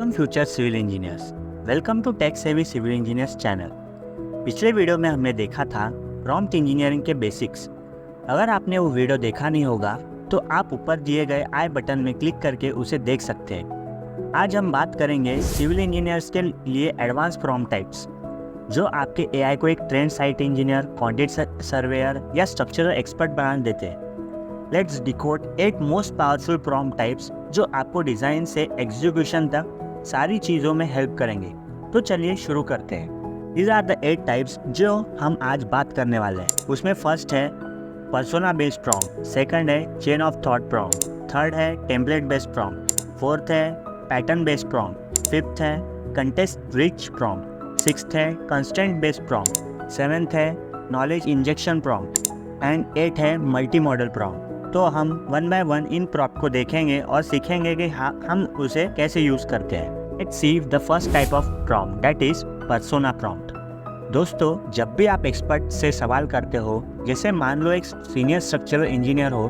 Welcome future civil engineers. Welcome to tech savvy civil engineers channel. पिछले video में हमने देखा था प्रॉम्प्ट इंजीनियरिंग के बेसिक्स। अगर आपने वो वीडियो देखा नहीं होगा तो आप ऊपर दिए गए आई बटन में क्लिक करके उसे देख सकते हैं। आज हम बात करेंगे सिविल इंजीनियर्स के लिए एडवांस प्रॉम्प्ट टाइप्स, जो आपके एआई को एक trend site engineer, quantity surveyor या स्ट्रक्चरल एक्सपर्ट बना देते हैं। Let's decode 8 most powerful prompt types जो आपको डिज़ाइन से एग्जीक्यूशन तक सारी चीज़ों में हेल्प करेंगे। तो चलिए शुरू करते हैं। These are the 8 टाइप्स जो हम आज बात करने वाले हैं। उसमें फर्स्ट है पर्सोना बेस्ड प्रॉम्प्ट, सेकंड है chain of thought prompt, third है टेम्पलेट बेस्ड प्रॉम्प्ट, फोर्थ है पैटर्न बेस्ड प्रॉम्प्ट, फिफ्थ है कंटेक्स्ट रिच प्रॉम्प्ट, सिक्स्थ है कंस्ट्रेंट बेस्ड प्रॉम्प्ट, सेवेंथ है नॉलेज इंजेक्शन प्रॉम्प्ट एंड 8 है मल्टी मॉडल प्रॉम्प्ट। तो हम one by one in prompt को देखेंगे और सीखेंगे कि हम उसे कैसे यूज़ करते हैं। Let's see the first type of prompt, that is persona prompt. दोस्तों, जब भी आप एक्सपर्ट से सवाल करते हो, जैसे मान लो एक सीनियर स्ट्रक्चरल इंजीनियर हो,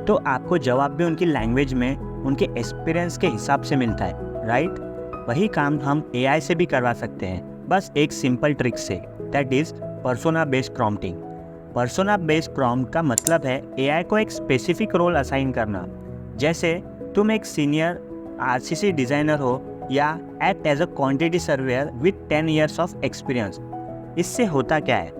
तो आपको जवाब भी उनकी लैंग्वेज में उनके एक्सपीरियंस के हिसाब से मिलता है, राइट? वही काम हम एआई से भी करवा सकते हैं, बस एक सिंपल ट्रिक से, that is persona based prompting. Persona based prompt का मतलब है एआई को एक स्पेसिफिक रोल असाइन करना। जैसे तुम एक सीनियर आरसीसी डिज़ाइनर हो या act as a quantity surveyor with 10 years of experience. इससे होता क्या है,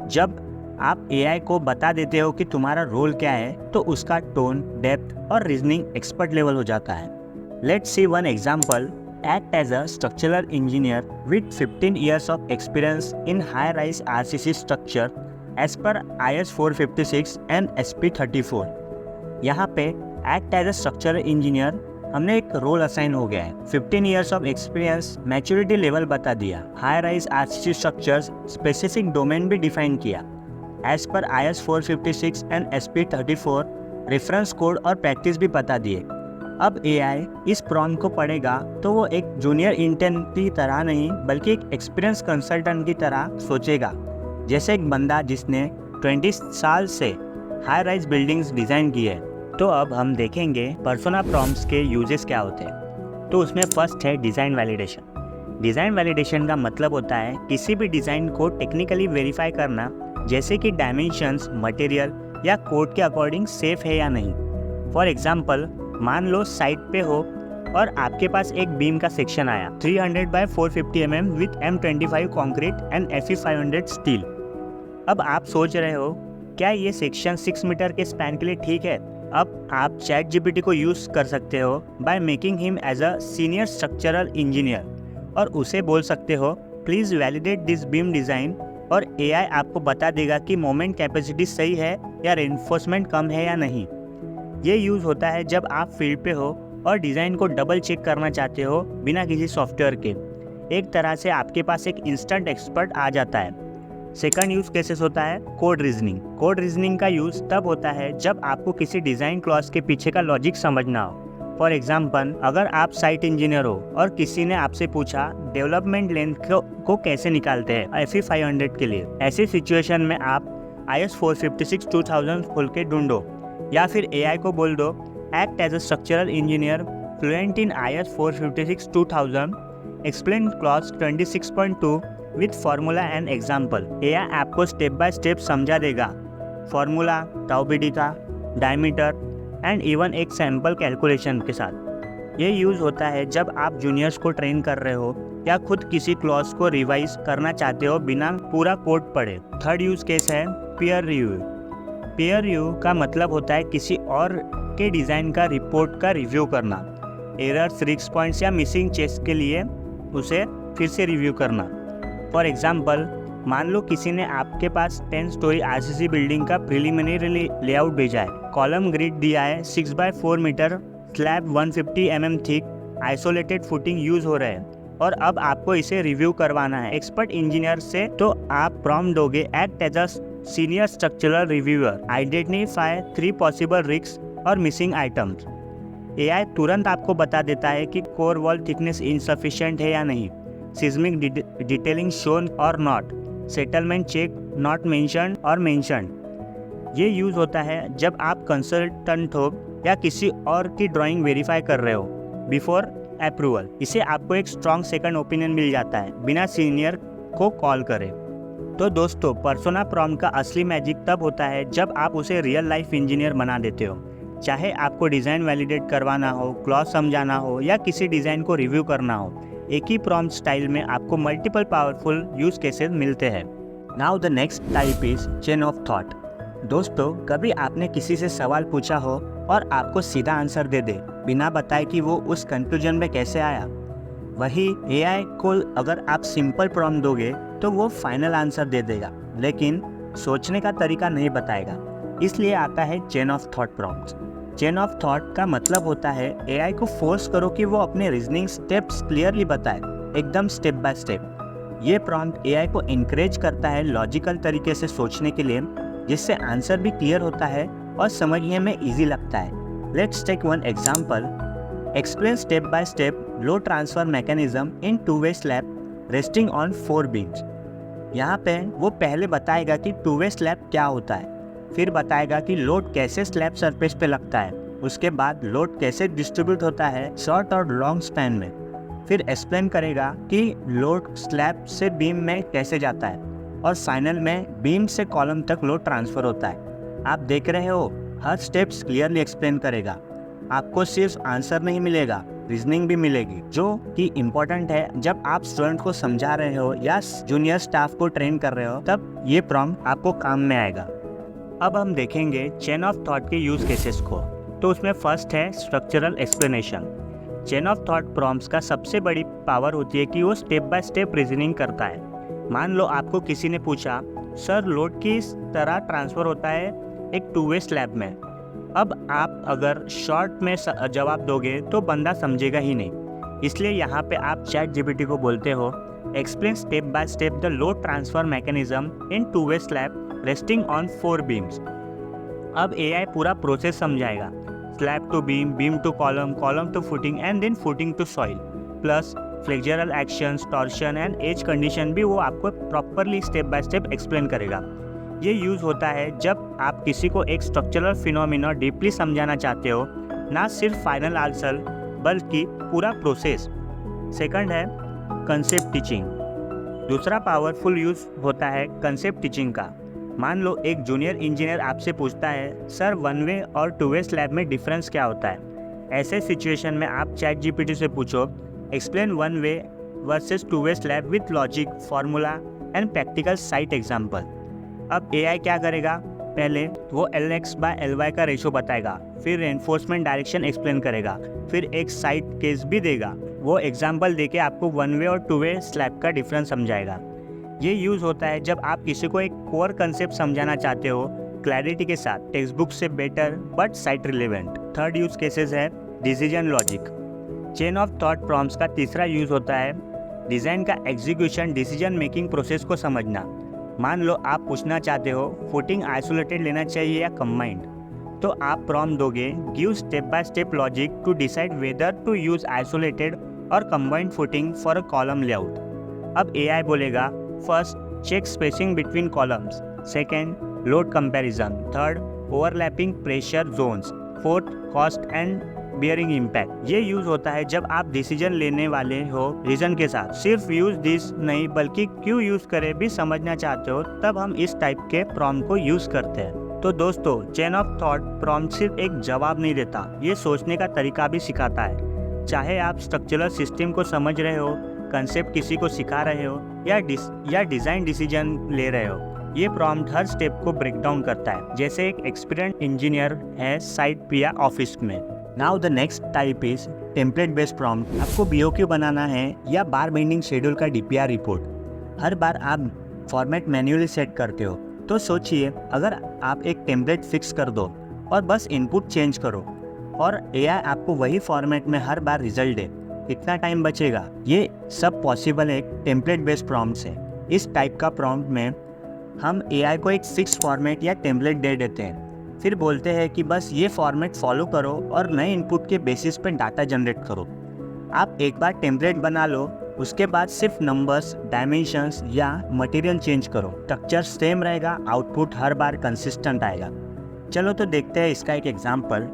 जब आप एआई को बता देते हो कि तुम्हारा रोल क्या है, तो उसका टोन, डेप्थ और रीजनिंग एक्सपर्ट लेवल हो जाता है। Let's see one example. Act as a structural engineer with 15 years of experience in high-rise RCC structure as per IS 456 and SP 34। यहाँ पे Act as a structural engineer हमने एक role assign हो गया है। 15 years of experience, maturity level बता दिया, high rise RCC structures specific domain भी डिफाइन किया, एज पर IS 456 and SP 34 reference code और प्रैक्टिस भी बता दिए। अब एआई इस प्रॉम्प्ट को पढ़ेगा तो वो एक जूनियर इंटर्न की तरह नहीं, बल्कि एक एक्सपीरियंस कंसल्टेंट की तरह सोचेगा, जैसे एक बंदा जिसने 20 साल से हाई राइज बिल्डिंग्स डिज़ाइन की है। तो अब हम देखेंगे पर्सोना प्रॉम्प्ट्स के यूजेस क्या होते हैं। तो उसमें फर्स्ट है डिज़ाइन वैलिडेशन। डिज़ाइन वैलिडेशन का मतलब होता है किसी भी डिज़ाइन को टेक्निकली वेरीफाई करना, जैसे कि डायमेंशंस, मटेरियल या कोड के अकॉर्डिंग सेफ है या नहीं। फॉर एग्जाम्पल, मान लो साइट पे हो और आपके पास एक बीम का सेक्शन आया 300 by 450 mm with M25 concrete and Fe 500 steel. अब आप सोच रहे हो, क्या ये सेक्शन 6 मीटर के स्पैन के लिए ठीक है? अब आप चैट जीपीटी को यूज़ कर सकते हो by making him as a senior structural engineer, और उसे बोल सकते हो please validate this beam design, और एआई आपको बता देगा कि मोमेंट कैपेसिटी सही है या रेनफोर्समेंट कम है या नहीं। ये यूज़ होता है जब आप फील्ड पे हो और डिज़ाइन को डबल चेक करना चाहते हो बिना किसी सॉफ्टवेयर के। एक तरह से आपके पास एक इंस्टेंट एक्सपर्ट आ जाता है। सेकंड यूज़ केसेस होता है कोड रीजनिंग। कोड रीजनिंग का यूज़ तब होता है जब आपको किसी डिज़ाइन क्लॉज के पीछे का लॉजिक समझना हो। फॉर एग्जाम्पल, अगर आप साइट इंजीनियर हो और किसी ने आपसे पूछा डेवलपमेंट लेंथ को कैसे निकालते हैं Fe 500 के लिए, ऐसी सिचुएशन में आप IS 456 2000 खोल के ढूंढो, या फिर एआई को बोल दो act as a structural engineer fluent in IS 456 2000, explain clause 26.2 with formula and example. AI आपको स्टेप बाय स्टेप समझा देगा, फार्मूला, टाउबीडी का, डायमीटर एंड इवन एक सैम्पल कैलकुलेशन के साथ। ये यूज़ होता है जब आप जूनियर्स को ट्रेन कर रहे हो या खुद किसी क्लॉज को रिवाइज करना चाहते हो बिना पूरा कोड पढ़े। थर्ड यूज़ केस है पीयर रिव्यू। पीयर रिव्यू का मतलब होता है किसी और के डिज़ाइन का रिपोर्ट का रिव्यू करना, एरर्स, रिस्क पॉइंट्स या मिसिंग चेक्स के लिए उसे फिर से रिव्यू करना। फॉर एग्जांपल, मान लो किसी ने आपके पास 10 स्टोरी आरसीसी बिल्डिंग का प्रिलिमिनरी लेआउट भेजा है, कॉलम ग्रिड दिया है 6 by 4 metre, slab 150 mm thick, isolated footing use हो रहा है, और अब आपको इसे रिव्यू करवाना है एक्सपर्ट इंजीनियर से। तो आप प्रॉम्प्ट दोगे act as a senior structural reviewer, identify 3 possible risk और मिसिंग आइटम्स। एआई तुरंत आपको बता देता है कि कोर वॉल थिकनेस इनसफिशिएंट है या नहीं, सिस्मिक डिटेलिंग शोन और not, settlement check not mentioned और मेंशन्ड। ये यूज़ होता है जब आप कंसल्टेंट हो या किसी और की ड्राइंग वेरीफाई कर रहे हो बिफोर अप्रूवल। इसे आपको एक स्ट्रॉन्ग सेकंड ओपिनियन मिल जाता है बिना सीनियर को कॉल करे। तो दोस्तों, पर्सोना प्रॉम्प्ट का असली मैजिक तब होता है जब आप उसे रियल लाइफ इंजीनियर बना देते हो। चाहे आपको डिज़ाइन वैलिडेट करवाना हो, क्लॉज समझाना हो या किसी डिज़ाइन को रिव्यू करना हो, एक ही प्रॉम्प्ट स्टाइल में आपको मल्टीपल पावरफुल यूज केसेस मिलते हैं। Now the next type is chain of thought. दोस्तों, कभी आपने किसी से सवाल पूछा हो और आपको सीधा आंसर दे दे बिना बताए कि वो उस कंक्लूजन में कैसे आया। वही एआई को अगर आप सिंपल प्रॉम्प्ट दोगे तो वो फाइनल आंसर दे देगा, लेकिन सोचने का तरीका नहीं बताएगा। इसलिए आता है chain of thought prompt. Chain of thought का मतलब होता है एआई को फोर्स करो कि वो अपने रीजनिंग स्टेप्स क्लियरली बताए, एकदम स्टेप बाय स्टेप। ये प्रॉम्प्ट एआई को इनकरेज करता है लॉजिकल तरीके से सोचने के लिए, जिससे आंसर भी क्लियर होता है और समझने में इजी लगता है। Let's take one example. Explain step by step load transfer mechanism in two way slab resting on 4 beams. यहाँ पे वो पहले बताएगा कि टू वे स्लैब क्या होता है, फिर बताएगा कि लोड कैसे स्लैब सरफेस पे लगता है, उसके बाद लोड कैसे डिस्ट्रीब्यूट होता है शॉर्ट और लॉन्ग स्पैन में, फिर एक्सप्लेन करेगा कि लोड स्लैब से बीम में कैसे जाता है, और फाइनल में बीम से कॉलम तक लोड ट्रांसफर होता है। आप देख रहे हो, हर स्टेप्स क्लियरली एक्सप्लेन करेगा। आपको सिर्फ आंसर नहीं मिलेगा, रीजनिंग भी मिलेगी, जो कि इम्पोर्टेंट है जब आप स्टूडेंट को समझा रहे हो या जूनियर स्टाफ को ट्रेन कर रहे हो, तब ये प्रॉम्प्ट आपको काम में आएगा। अब हम देखेंगे चेन ऑफ थॉट के यूज केसेस को। तो उसमें फर्स्ट है structural explanation. Chain of thought prompts का सबसे बड़ी पावर होती है कि वो स्टेप बाय स्टेप रीजनिंग करता है। मान लो आपको किसी ने पूछा, सर लोड किस तरह ट्रांसफ़र होता है एक टू वे स्लैब में। अब आप अगर शॉर्ट में जवाब दोगे तो बंदा समझेगा ही नहीं। इसलिए यहाँ पे आप चैट जीपीटी को बोलते हो, explain step by step the load transfer mechanism in two way slab resting on 4 beams. अब एआई पूरा प्रोसेस समझाएगा, slab to beam, beam to column, column to footing and then footing to soil, plus flexural actions, torsion and edge condition भी वो आपको properly step by step explain करेगा। ये use होता है जब आप किसी को एक स्ट्रक्चरल फिनोमिना डीपली समझाना चाहते हो, ना सिर्फ फाइनल आंसर बल्कि पूरा प्रोसेस। सेकंड है कंसेप्ट टीचिंग। दूसरा पावरफुल यूज़ होता है कंसेप्ट टीचिंग का। मान लो एक जूनियर इंजीनियर आपसे पूछता है, सर 1 वे और 2 वे स्लैब में डिफरेंस क्या होता है। ऐसे सिचुएशन में आप चैट जीपीटी से पूछो, explain 1 way versus 2 way slab with logic, formula and practical site example. अब एआई क्या करेगा, पहले वो LX/LY का रेशो बताएगा, फिर रेनफोर्समेंट डायरेक्शन एक्सप्लेन करेगा, फिर एक साइट केस भी देगा। वो एग्जाम्पल देके आपको 1 वे और 2 वे स्लैब का डिफरेंस समझाएगा। ये यूज़ होता है जब आप किसी को एक कोर कंसेप्ट समझाना चाहते हो क्लैरिटी के साथ, टेक्स्ट बुक से better but site relevant. Third use cases है decision logic. Chain of thought prompts का तीसरा यूज होता है डिज़ाइन का एग्जीक्यूशन, डिसीजन मेकिंग प्रोसेस को समझना। मान लो आप पूछना चाहते हो फुटिंग आइसोलेटेड लेना चाहिए या कंबाइंड, तो आप प्रॉम्प्ट दोगे, give step by step logic to decide whether to use isolated और combined footing for a column layout. अब एआई बोलेगा, first check spacing between columns, second load comparison, third overlapping pressure zones, fourth cost and bearing impact. ये use होता है जब आप decision लेने वाले हो रीजन के साथ, सिर्फ यूज दिस नहीं बल्कि क्यों यूज करे भी समझना चाहते हो, तब हम इस टाइप के प्रॉम्प्ट को यूज करते हैं। तो दोस्तों, चेन ऑफ थॉट प्रॉम्प्ट सिर्फ एक जवाब नहीं देता, ये सोचने का तरीका भी सिखाता है। चाहे आप स्ट्रक्चरल सिस्टम को समझ रहे हो, कंसेप्ट किसी को सिखा रहे हो या डिज़ाइन डिसीजन ले रहे हो, ये प्रॉम्प्ट हर स्टेप को ब्रेक डाउन करता है, जैसे एक एक्सपीरियंस्ड इंजीनियर है साइट पे या ऑफिस में। Now the next type is template based prompt. आपको BOQ बनाना है या बार बेंडिंग शेड्यूल का DPR रिपोर्ट। हर बार आप फॉर्मेट मैन्युअली सेट करते हो, तो सोचिए अगर आप एक टेम्पलेट फिक्स कर दो और बस इनपुट चेंज करो और AI आपको वही फॉर्मेट में हर बार रिजल्ट दे, कितना टाइम बचेगा। ये सब पॉसिबल एक टेम्पलेट बेस्ड प्रॉम्प्ट से। इस टाइप का प्रॉम्प्ट में हम AI को एक फिक्स फॉर्मेट या टेम्पलेट दे देते हैं, फिर बोलते हैं कि बस ये फॉर्मेट फॉलो करो और नए इनपुट के बेसिस पे डाटा जनरेट करो। आप एक बार टेम्पलेट बना लो, उसके बाद सिर्फ नंबर्स, डायमेंशंस या मटेरियल चेंज करो, स्ट्रक्चर सेम रहेगा, आउटपुट हर बार कंसिस्टेंट आएगा। चलो तो देखते हैं इसका एक example.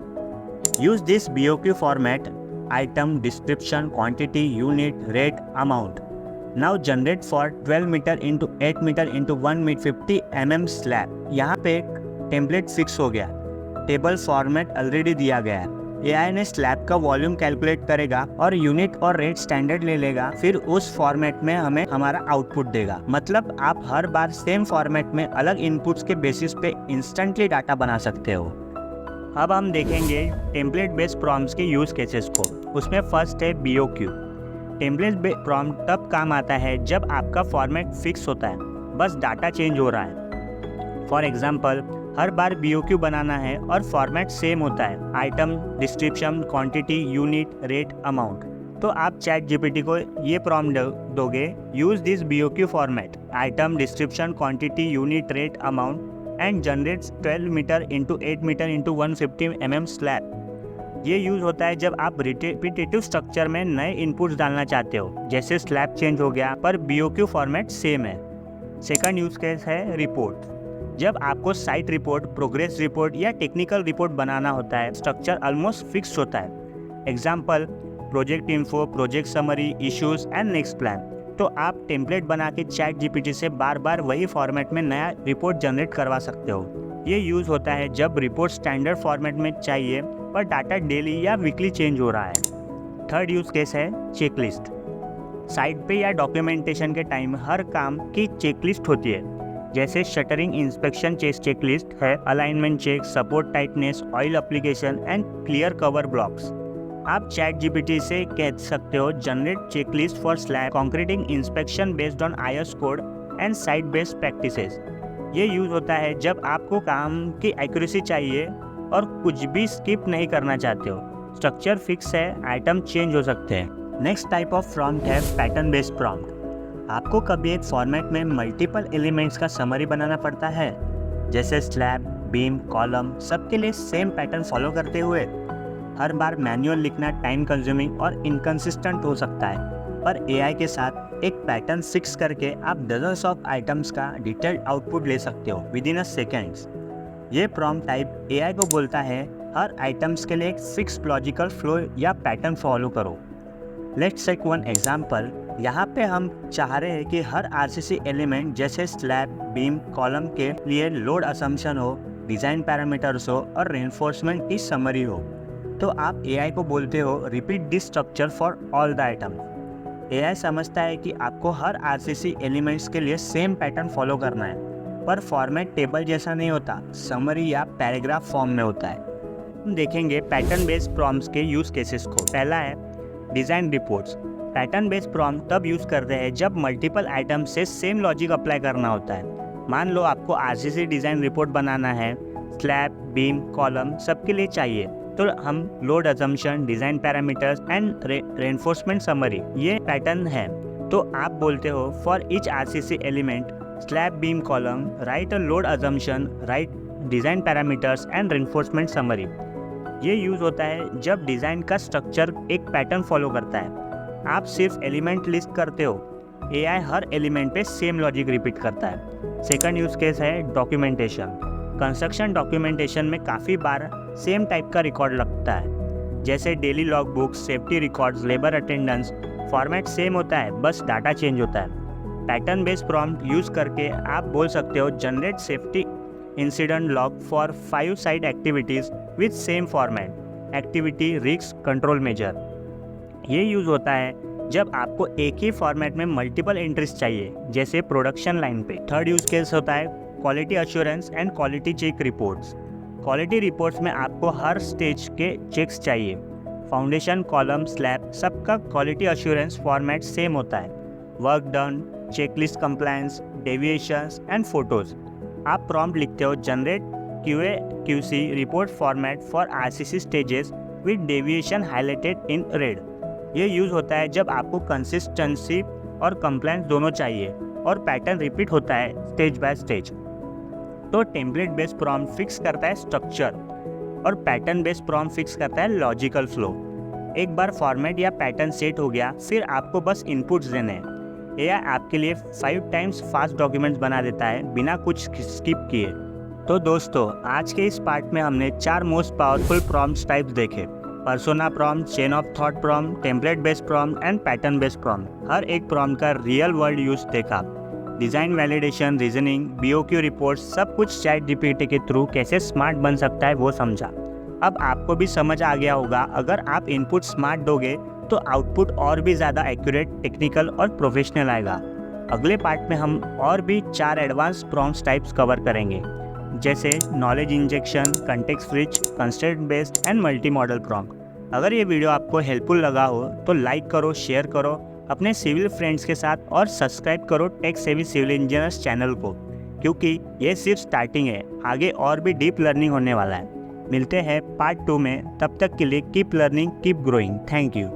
Use this BOQ format item, description, quantity, unit, rate, amount. Now generate for 12 metre into 8 metre into 150 mm slab. यहाँ पे एक टेम्पलेट फिक्स हो गया, टेबल फॉर्मेट ऑलरेडी दिया गया है। AI ने स्लैब का वॉल्यूम कैलकुलेट करेगा और यूनिट और रेट स्टैंडर्ड ले लेगा, फिर उस फॉर्मेट में हमें हमारा आउटपुट देगा। मतलब आप हर बार सेम फॉर्मेट में अलग इनपुट्स के बेसिस पे इंस्टेंटली डाटा बना सकते हो। अब हम देखेंगे टेम्पलेट बेस्ड प्रॉम्प्ट्स के यूज केसेस को। उसमें फर्स्ट है BOQ। टेम्पलेट बेस्ड प्रॉम्प्ट तब काम आता है जब आपका फॉर्मेट फिक्स होता है, बस डाटा चेंज हो रहा है। फॉर एग्जाम्पल, हर बार BOQ बनाना है और फॉर्मेट सेम होता है, item, description, quantity, unit, rate, amount. तो आप ChatGPT को ये प्रॉम्प्ट दोगे, use this BOQ format, item, description, quantity, unit, rate, amount and generates 12 metre into 8 metre into 150 mm slab. ये यूज होता है जब आप रिपीटेटिव स्ट्रक्चर में नए इनपुट्स डालना चाहते हो, जैसे स्लैब चेंज हो गया पर BOQ फॉर्मेट सेम है। सेकंड यूज केस है रिपोर्ट। जब आपको साइट रिपोर्ट, प्रोग्रेस रिपोर्ट या टेक्निकल रिपोर्ट बनाना होता है, स्ट्रक्चर ऑलमोस्ट फिक्स होता है। Example, project info, project summary, issues and next plan. तो आप टेम्पलेट बना के ChatGPT से बार बार वही फॉर्मेट में नया रिपोर्ट जनरेट करवा सकते हो। ये यूज होता है जब रिपोर्ट स्टैंडर्ड फॉर्मेट में चाहिए पर डाटा डेली या वीकली चेंज हो रहा है। थर्ड यूज केस है चेकलिस्ट। साइट पे या डॉक्यूमेंटेशन के टाइम हर काम की चेकलिस्ट होती है, जैसे शटरिंग इंस्पेक्शन चेकलिस्ट है, alignment check, support tightness, oil application and clear cover blocks. आप ChatGPT से कह सकते हो generate checklist for slab concreting inspection based on IS code and site based practices. ये यूज होता है जब आपको काम की एक्यूरेसी चाहिए और कुछ भी स्किप नहीं करना चाहते हो। स्ट्रक्चर फिक्स है, आइटम चेंज हो सकते हैं। नेक्स्ट टाइप ऑफ प्रॉम्प्ट है पैटर्न बेस्ड प्रॉम्प्ट। आपको कभी एक फॉर्मेट में मल्टीपल एलिमेंट्स का समरी बनाना पड़ता है, जैसे स्लैब, बीम, कॉलम, सबके लिए सेम पैटर्न फॉलो करते हुए। हर बार मैनुअल लिखना टाइम कंज्यूमिंग और इनकंसिस्टेंट हो सकता है, पर AI के साथ एक पैटर्न फिक्स करके आप डजन्स ऑफ आइटम्स का डिटेल्ड आउटपुट ले सकते हो विद इन अ सेकेंड्स। ये प्रॉम्प्ट टाइप AI को बोलता है हर आइटम्स के लिए एक फिक्स लॉजिकल फ्लो या पैटर्न फॉलो करो। Let's take one example. यहाँ पे हम चाह रहे हैं कि हर RCC एलिमेंट जैसे स्लैब, बीम, कॉलम के लिए लोड असम्पशन हो, डिज़ाइन पैरामीटर्स हो और रेनफोर्समेंट की समरी हो। तो आप AI को बोलते हो repeat this structure for all the item. AI समझता है कि आपको हर RCC एलिमेंट्स के लिए सेम पैटर्न फॉलो करना है, पर फॉर्मेट टेबल जैसा नहीं होता, समरी या पैराग्राफ फॉर्म में होता है। हम देखेंगे पैटर्न बेस्ड प्रॉम्प्ट्स के यूज केसेस को। पहला है design reports. Pattern based prompt तब यूज़ करते हैं जब मल्टीपल आइटम से सेम लॉजिक अप्लाई करना होता है। मान लो आपको RCC डिज़ाइन रिपोर्ट बनाना है, स्लैब, बीम, कॉलम सबके लिए चाहिए, तो हम load assumption, design parameters and reinforcement summary ये पैटर्न है। तो आप बोलते हो for each RCC element, slab, beam, column, right a load assumption, right design parameters and reinforcement summary. ये यूज़ होता है जब डिज़ाइन का स्ट्रक्चर एक पैटर्न फॉलो करता है। आप सिर्फ एलिमेंट लिस्ट करते हो, AI हर एलिमेंट पे सेम लॉजिक रिपीट करता है। सेकंड यूज केस है डॉक्यूमेंटेशन। कंस्ट्रक्शन डॉक्यूमेंटेशन में काफ़ी बार सेम टाइप का रिकॉर्ड लगता है, जैसे daily log books, safety records, labour attendance. Format same होता है, बस डाटा चेंज होता है। पैटर्न बेस्ड प्रॉम्प्ट यूज़ करके आप बोल सकते हो generate safety incident log for 5 site activities with same format, activity, risk, control measure. ये यूज़ होता है जब आपको एक ही फॉर्मेट में मल्टीपल एंट्रीज चाहिए, जैसे प्रोडक्शन लाइन पे। थर्ड यूज केस होता है quality assurance and quality check reports. Quality reports में आपको हर स्टेज के चेक्स चाहिए, फाउंडेशन, कॉलम, स्लैब, सबका क्वालिटी अश्योरेंस फॉर्मेट सेम होता है। Work done, checklist compliance, deviations and photos. आप प्रॉम्प्ट लिखते हो generate QA/QC report format for RCC stages with deviation highlighted in red. ये यूज़ होता है जब आपको कंसिस्टेंसी और कंप्लायंस दोनों चाहिए और पैटर्न रिपीट होता है स्टेज बाय स्टेज। तो टेम्पलेट बेस्ड प्रॉम्प्ट फिक्स करता है स्ट्रक्चर और पैटर्न बेस्ड प्रॉम्प्ट फिक्स करता है लॉजिकल फ्लो। एक बार फॉर्मेट या पैटर्न सेट हो गया, फिर आपको बस इनपुट्स देने हैं। AI आपके लिए 5 टाइम्स फास्ट डॉक्यूमेंट्स बना देता है बिना कुछ स्किप किए। तो दोस्तों, आज के इस पार्ट में हमने 4 मोस्ट पावरफुल प्रॉम्प्ट्स टाइप्स देखे persona prompt, chain of thought prompt, template based prompt and pattern based prompt. हर एक प्रॉम्प्ट का रियल वर्ल्ड यूज देखा। Design validation, reasoning, BOQ reports, सब कुछ चैट GPT के थ्रू कैसे स्मार्ट बन सकता है वो समझा। अब आपको भी समझ आ गया होगा, अगर आप इनपुट स्मार्ट दोगे तो आउटपुट और भी ज़्यादा एक्यूरेट, टेक्निकल और प्रोफेशनल आएगा। अगले पार्ट में हम और भी 4 एडवांस प्रॉम्प्ट टाइप्स कवर करेंगे, जैसे knowledge injection, context switch, constraint based and multi modal prompt. अगर ये वीडियो आपको हेल्पफुल लगा हो तो लाइक करो, शेयर करो अपने सिविल फ्रेंड्स के साथ और सब्सक्राइब करो take savvy civil engineers channel को, क्योंकि ये सिर्फ स्टार्टिंग है, आगे और भी डीप लर्निंग होने वाला है। मिलते हैं पार्ट 2 में, तब तक के लिए keep learning, keep growing. Thank you.